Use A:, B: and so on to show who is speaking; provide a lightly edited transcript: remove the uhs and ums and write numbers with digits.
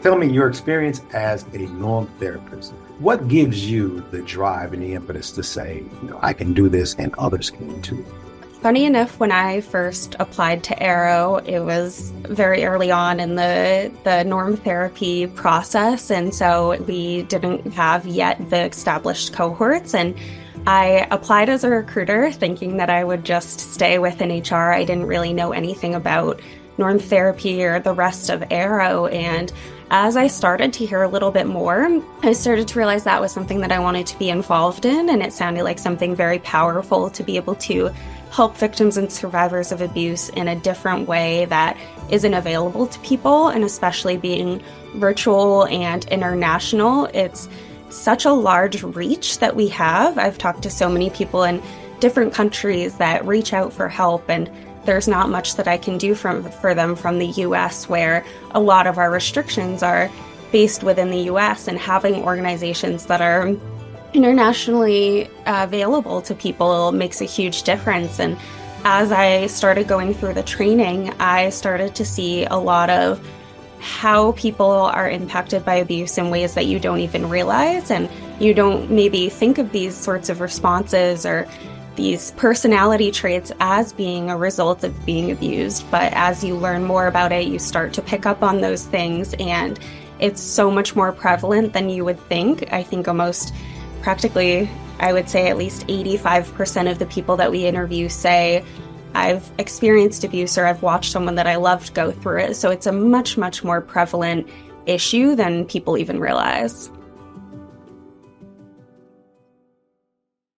A: Tell me your experience as a norm therapist. What gives you the drive and the impetus to say, I can do this and others can too?
B: Funny enough, when I first applied to Arrow, it was very early on in the norm therapy process. And so we didn't have yet the established cohorts. And I applied as a recruiter thinking that I would just stay within HR. I didn't really know anything about norm therapy or the rest of Arrow. And as I started to hear a little bit more, I started to realize that was something that I wanted to be involved in. And it sounded like something very powerful to be able to help victims and survivors of abuse in a different way that isn't available to people. And especially being virtual and international, it's such a large reach that we have. I've talked to so many people in different countries that reach out for help, and there's not much that I can do for them from the US, where a lot of our restrictions are based within the US, and having organizations that are internationally available to people makes a huge difference. And as I started going through the training, I started to see a lot of how people are impacted by abuse in ways that you don't even realize, and you don't maybe think of these sorts of responses or these personality traits as being a result of being abused. But as you learn more about it, you start to pick up on those things, and it's so much more prevalent than you would think. I think almost practically, I would say at least 85% of the people that we interview say, I've experienced abuse or I've watched someone that I loved go through it. So it's a much, much more prevalent issue than people even realize.